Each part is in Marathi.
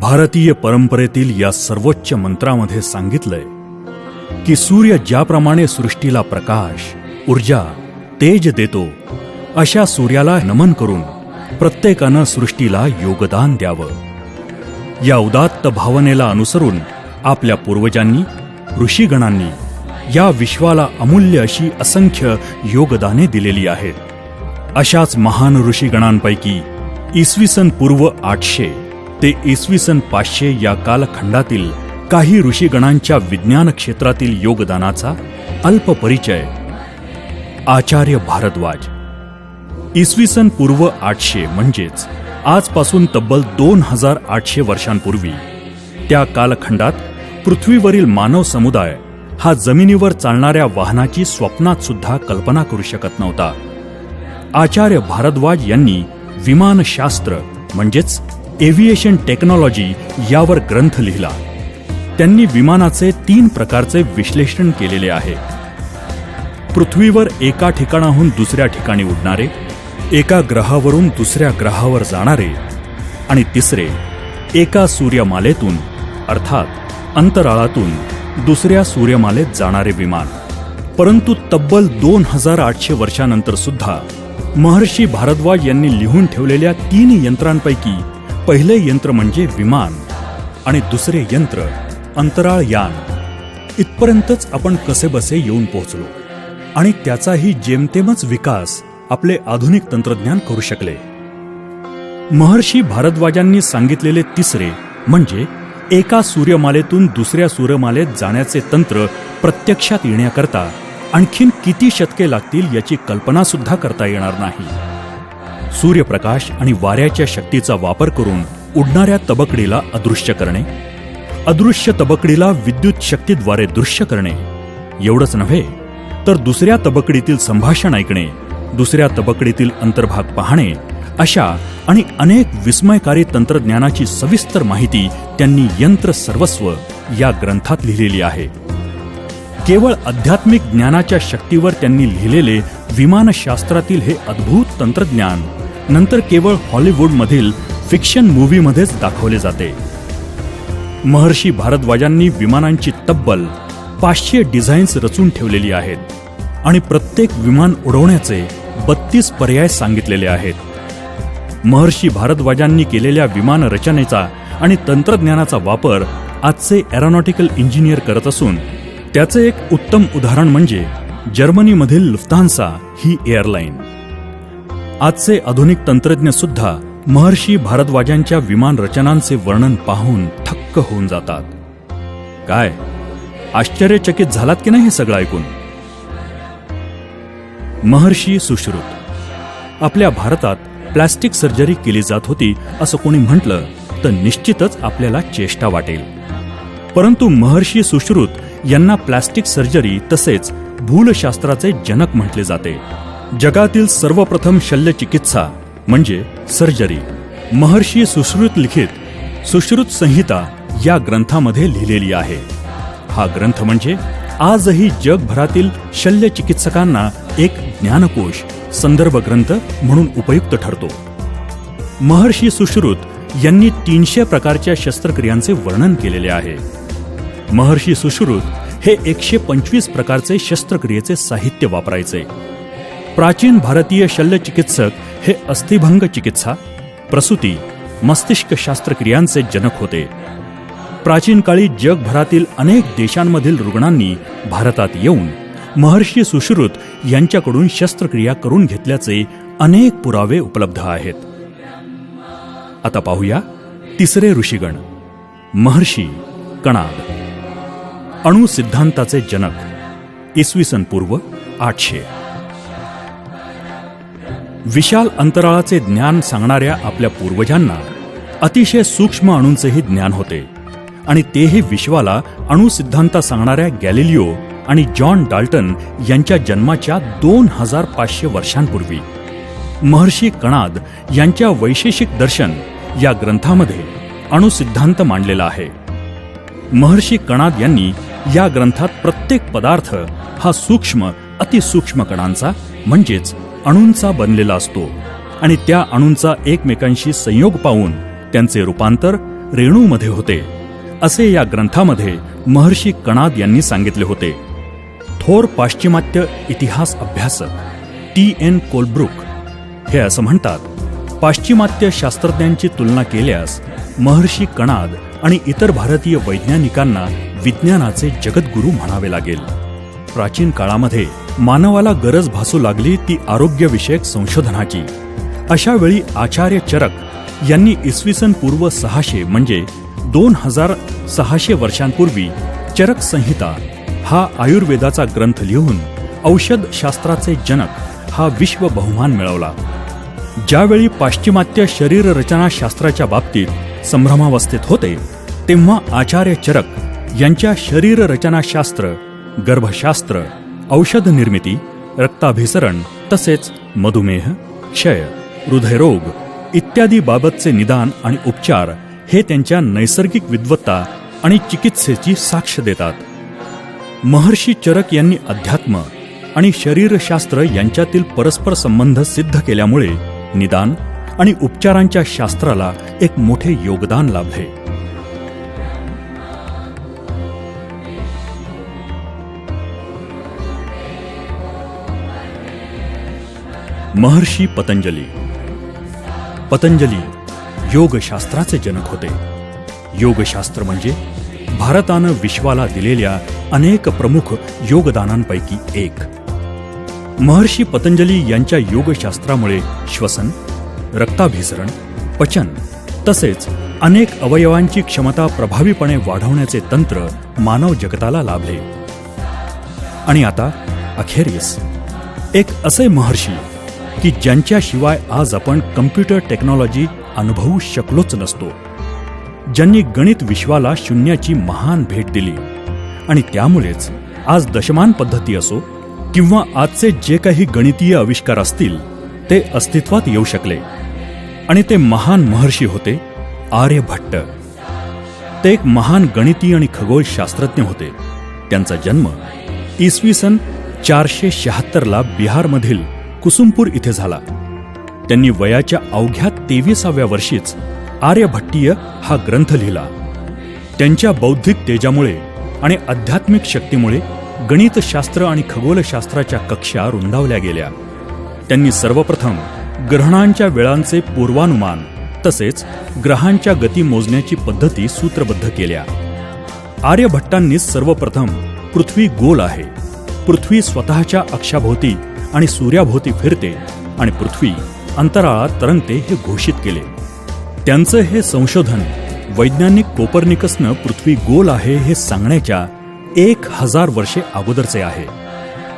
भारतीय परंपरेतील या सर्वोच्च मंत्रामध्ये सांगितलंय की सूर्य ज्याप्रमाणे सृष्टीला प्रकाश, ऊर्जा, तेज देतो, अशा सूर्याला नमन करून प्रत्येकानं सृष्टीला योगदान द्यावं. या उदात्त भावनेला अनुसरून आपल्या पूर्वजांनी, ऋषीगणांनी या विश्वाला अमूल्य अशी असंख्य योगदाने दिलेली आहेत. अशाच महान ऋषीगणांपैकी इसवी पूर्व 800 ते इसवी 500 या कालखंडातील काही ऋषीगणांच्या विज्ञान क्षेत्रातील योगदानाचा अल्प परिचय. आचार्य भारद्वाज. इसवी पूर्व 800 म्हणजेच आजपासून तब्बल 2800 वर्षांपूर्वी त्या कालखंडात पृथ्वीवरील मानव समुदाय हा जमिनीवर चालणाऱ्या वाहनाची स्वप्नात सुद्धा कल्पना करू शकत नव्हता. आचार्य भारद्वाज यांनी विमानशास्त्र म्हणजेच एव्हिएशन टेक्नॉलॉजी यावर ग्रंथ लिहिला. त्यांनी विमानाचे 3 प्रकारचे विश्लेषण केलेले आहे. पृथ्वीवर एका ठिकाणाहून दुसऱ्या ठिकाणी उडणारे, एका ग्रहावरून दुसऱ्या ग्रहावर जाणारे आणि तिसरे एका सूर्यमालेतून अर्थात अंतराळातून दुसऱ्या सूर्यमालेत जाणारे विमान. परंतु तब्बल 2800 वर्षानंतर सुद्धा महर्षी भारद्वाज यांनी लिहून ठेवलेल्या 3 यंत्रांपैकी पहिले यंत्र म्हणजे विमान आणि दुसरे यंत्र अंतराळयान. इथपर्यंतच आपण कसेबसे येऊन पोहोचलो आणि त्याचाही जेमतेमच विकास आपले आधुनिक तंत्रज्ञान करू शकले. महर्षी भारद्वाजांनी सांगितलेले तिसरे म्हणजे एका सूर्यमालेतून दुसऱ्या सूर्यमालेत जाण्याचे तंत्र प्रत्यक्षात येण्याकरता आणखीन किती शतके लागतील याची कल्पना सुद्धा करता येणार नाही. सूर्यप्रकाश आणि वाऱ्याच्या शक्तीचा वापर करून उडणाऱ्या तबकडीला अदृश्य करणे, अदृश्य तबकडीला विद्युत शक्तीद्वारे दृश्य करणे. एवढंच नव्हे तर दुसऱ्या तबकडीतील संभाषण ऐकणे, दुसऱ्या तबकडीतील अंतर्भाग पाहणे, अशा आणि अनेक विस्मयकारी तंत्रज्ञानाची सविस्तर माहिती त्यांनी यंत्र सर्वस्व या ग्रंथात लिहिलेली आहे. केवळ आध्यात्मिक ज्ञानाच्या शक्तीवर त्यांनी लिहिलेले विमानशास्त्रातील हे अद्भुत तंत्रज्ञान नंतर केवळ हॉलिवूडमधील फिक्शन मूव्हीमध्येच दाखवले जाते. महर्षी भारद्वाजांनी विमानांची तब्बल 500 डिझाईन्स रचून ठेवलेली आहेत आणि प्रत्येक विमान उडवण्याचे 32 पर्याय सांगितलेले आहेत. महर्षी भारद्वाजांनी केलेल्या विमान रचनेचा आणि तंत्रज्ञानाचा वापर आजचे एरोनॉटिकल इंजिनियर करत असून त्याचे एक उत्तम उदाहरण म्हणजे जर्मनीमधील लुफ्तान्सा ही एअरलाईन. आजचे आधुनिक तंत्रज्ञ सुद्धा महर्षी भारद्वाजांच्या विमान रचनांचे वर्णन पाहून थक्क होऊन जातात. काय आश्चर्यचकित झालात की नाही हे सगळं ऐकून? महर्षी सुश्रुत. आपल्या भारतात प्लास्टिक सर्जरी केली जात होती असं कोणी म्हटलं तर निश्चितच आपल्याला चेष्टा वाटेल. परंतु महर्षी सुश्रुत यांना प्लास्टिक सर्जरी तसेच भूलशास्त्राचे जनक म्हटले जाते. जगातील सर्वप्रथम शल्यचिकित्सा म्हणजे सर्जरी महर्षी सुश्रुत लिखित सुश्रुत संहिता या ग्रंथामध्ये लिहिलेली आहे. हा ग्रंथ म्हणजे आजही जगभरातील शल्यचिकित्सकांना एक ज्ञानकोश, संदर्भ ग्रंथ म्हणून उपयुक्त ठरतो. महर्षी सुश्रुत यांनी 300 प्रकारच्या शस्त्रक्रियांचे वर्णन केलेले आहे. महर्षी सुश्रुत हे 125 प्रकारचे शस्त्रक्रियेचे साहित्य वापरायचे. प्राचीन भारतीय शल्यचिकित्सक हे अस्थिभंग चिकित्सा, प्रसूती, मस्तिष्क शास्त्रक्रियांचे जनक होते. प्राचीन काळी जगभरातील अनेक देशांमधील रुग्णांनी भारतात येऊन महर्षी सुश्रुत यांच्याकडून शस्त्रक्रिया करून घेतल्याचे अनेक पुरावे उपलब्ध आहेत. आता पाहूया तिसरे ऋषीगण, महर्षी कणाद. अणु सिद्धांताचे जनक, इसवी पूर्व 800. विशाल अंतराळाचे ज्ञान सांगणाऱ्या आपल्या पूर्वजांना अतिशय सूक्ष्म अणूंचेही ज्ञान होते. आणि तेही विश्वाला अणुसिद्धांत सांगणाऱ्या गॅलिलिओ आणि जॉन डाल्टन यांच्या जन्माच्या 2500 वर्षांपूर्वी. महर्षी कणाद यांच्या वैशेषिक दर्शन या ग्रंथामध्ये अणुसिद्धांत मांडलेला आहे. महर्षी कणाद यांनी या ग्रंथात प्रत्येक पदार्थ हा सूक्ष्म अतिसूक्ष्म कणांचा म्हणजेच अणूंचा बनलेला असतो आणि त्या अणूंचा एकमेकांशी संयोग पाहून त्यांचे रूपांतर रेणूमध्ये होते असे या ग्रंथामध्ये महर्षी कणाद यांनी सांगितले होते. थोर पाश्चिमात्य इतिहास अभ्यासक T.N. कोलब्रुक हे असं म्हणतात, पाश्चिमात्य शास्त्रज्ञांची तुलना केल्यास महर्षी कणाद आणि इतर भारतीय वैज्ञानिकांना विज्ञानाचे जगद्गुरू म्हणावे लागेल. प्राचीन काळामध्ये मानवाला गरज भासू लागली ती आरोग्यविषयक संशोधनाची. अशा वेळी आचार्य चरक यांनी इसवी सन पूर्व 600 म्हणजे 2600 वर्षांपूर्वी चरक संहिता हा आयुर्वेदाचा ग्रंथ लिहून औषध शास्त्राचे जनक हा विश्व बहुमान मिळवला. ज्यावेळी पाश्चिमात्य शरीररचना शास्त्राच्या बाबतीत संभ्रमावस्थेत होते तेव्हा आचार्य चरक यांच्या शरीररचनाशास्त्र, गर्भशास्त्र, औषध निर्मिती, रक्ताभिसरण तसेच मधुमेह, क्षय, हृदयरोग इत्यादी बाबतचे निदान आणि उपचार हे त्यांच्या नैसर्गिक विद्वत्ता आणि चिकित्सेची साक्ष देतात. महर्षी चरक यांनी अध्यात्म आणि शरीरशास्त्र यांच्यातील परस्पर संबंध सिद्ध केल्यामुळे निदान आणि उपचारांच्या शास्त्राला एक मोठे योगदान लाभले. महर्षी पतंजली. पतंजली योगशास्त्राचे जनक होते. योगशास्त्र म्हणजे भारतानं विश्वाला दिलेल्या अनेक प्रमुख योगदानांपैकी एक. महर्षी पतंजली यांच्या योगशास्त्रामुळे श्वसन, रक्ताभिसरण, पचन तसेच अनेक अवयवांची क्षमता प्रभावीपणे वाढवण्याचे तंत्र मानव जगताला लाभले. आणि आता अखेरीस एक असे महर्षी की ज्यांच्याशिवाय आज आपण कम्प्युटर टेक्नॉलॉजी अनुभवू शकलोच नसतो, ज्यांनी गणित विश्वाला शून्याची महान भेट दिली आणि त्यामुळेच आज दशमान पद्धती असो किंवा आजचे जे काही गणितीय आविष्कार असतील ते अस्तित्वात येऊ शकले. आणि ते महान महर्षी होते आर्यभट्ट. ते एक महान गणिती आणि खगोलशास्त्रज्ञ होते. त्यांचा जन्म इसवी सन 476 बिहारमधील कुसुमपूर इथे झाला. त्यांनी वयाच्या अवघ्या 23व्या वर्षीच आर्यभट्टीय हा ग्रंथ लिहिला. त्यांच्या बौद्धिक तेजामुळे आणि आध्यात्मिक शक्तीमुळे गणितशास्त्र आणि खगोलशास्त्राच्या कक्षा रुंदावल्या गेल्या. त्यांनी सर्वप्रथम ग्रहणांच्या वेळांचे पूर्वानुमान तसेच ग्रहांच्या गती मोजण्याची पद्धती सूत्रबद्ध केल्या. आर्यभट्टांनी सर्वप्रथम पृथ्वी गोल आहे, पृथ्वी स्वतःच्या अक्षाभोवती आणि सूर्याभोवती फिरते आणि पृथ्वी अंतराळात तरंगते हे घोषित केले. त्यांचं हे संशोधन वैज्ञानिक कोपर्निकसनं पृथ्वी गोल आहे हे सांगण्याच्या 1000 वर्षे अगोदरचे आहे.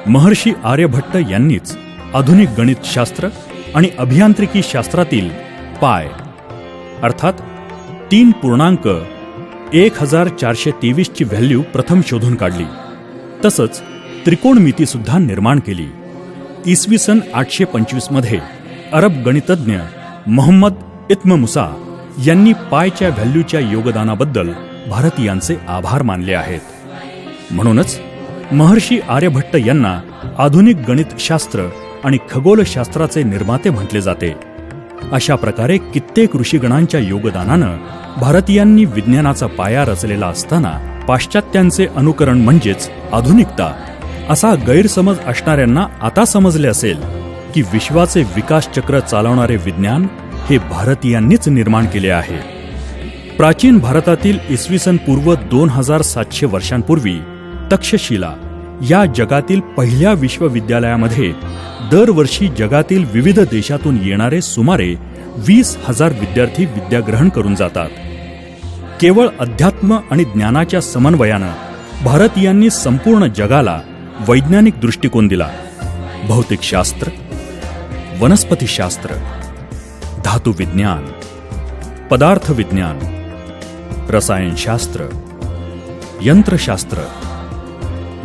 महर्षी आर्यभट्ट यांनीच आधुनिक गणितशास्त्र आणि अभियांत्रिकी शास्त्रातील पाय अर्थात 3.1423 ची व्हॅल्यू प्रथम शोधून काढली. तसंच त्रिकोणमिती सुद्धा निर्माण केली. इसवी सन 825 मध्ये अरब गणितज्ञ मोहम्मद इब्न मुसा यांनी पायच्या व्हॅल्यूच्या योगदानाबद्दल भारतीयांचे आभार मानले आहेत. म्हणूनच महर्षी आर्यभट्ट यांना आधुनिक गणितशास्त्र आणि खगोलशास्त्राचे निर्माते म्हटले जाते. अशा प्रकारे कित्येक ऋषीगणांच्या योगदानानं भारतीयांनी विज्ञानाचा पाया रचलेला असताना पाश्चात्यांचे अनुकरण म्हणजेच आधुनिकता असा गैरसमज असणाऱ्यांना आता समजले असेल की विश्वाचे विकास चक्र चालवणारे विज्ञान हे भारतीयांनीच निर्माण केले आहे. प्राचीन भारतातील इसवी सन पूर्व 2700 वर्षांपूर्वी तक्षशिला या जगातील पहिल्या विश्वविद्यालयामध्ये दरवर्षी जगातील विविध देशातून येणारे सुमारे 20,000 विद्यार्थी विद्याग्रहण करून जातात. केवळ अध्यात्म आणि ज्ञानाच्या समन्वयानं भारतीयांनी संपूर्ण जगाला वैज्ञानिक दृष्टिकोन दिला. भौतिकशास्त्र, वनस्पतीशास्त्र, धातुविज्ञान, पदार्थविज्ञान, रसायनशास्त्र, यंत्रशास्त्र,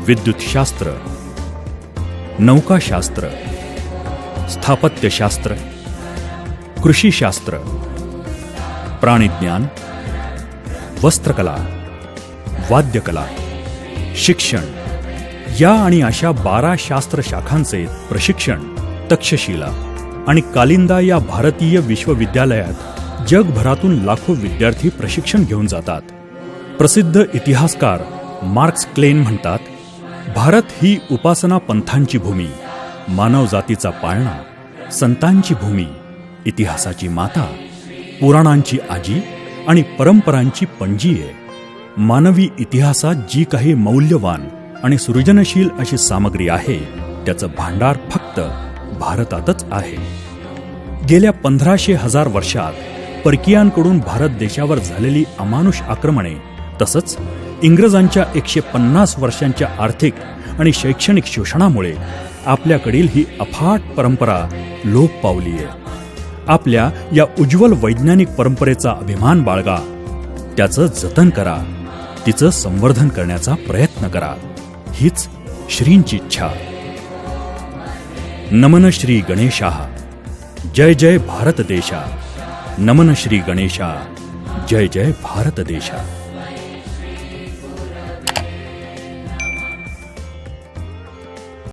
विद्युतशास्त्र, नौकाशास्त्र, स्थापत्यशास्त्र, कृषीशास्त्र, प्राणिज्ञान, वस्त्रकला, वाद्यकला, शिक्षण या आणि अशा 12 शास्त्र शाखांचे प्रशिक्षण तक्षशिला आणि कालिंदा या भारतीय विश्वविद्यालयात जगभरातून लाखो विद्यार्थी प्रशिक्षण घेऊन जातात. प्रसिद्ध इतिहासकार मार्क्स क्लेन म्हणतात, भारत ही उपासना पंथांची भूमी, मानवजातीचा पाळणा, संतांची भूमी, इतिहासाची माता, पुराणांची आजी आणि परंपरांची पणजी आहे. मानवी इतिहासात जी काही मौल्यवान आणि सृजनशील अशी सामग्री आहे त्याचं भांडार फक्त भारतातच आहे. गेल्या 1500 वर्षात परकीयांकडून भारत देशावर झालेली अमानुष आक्रमणे तसंच इंग्रजांच्या 150 वर्षांच्या आर्थिक आणि शैक्षणिक शोषणामुळे आपल्याकडील ही अफाट परंपरा लोप पावली आहे. आपल्या या उज्ज्वल वैज्ञानिक परंपरेचा अभिमान बाळगा, त्याचं जतन करा, तिचं संवर्धन करण्याचा प्रयत्न करा, हीच श्रींची इच्छा. नमन श्री गणेशाः, जय जय भारत देशा. नमन श्री गणेशा, जय जय भारत देशा.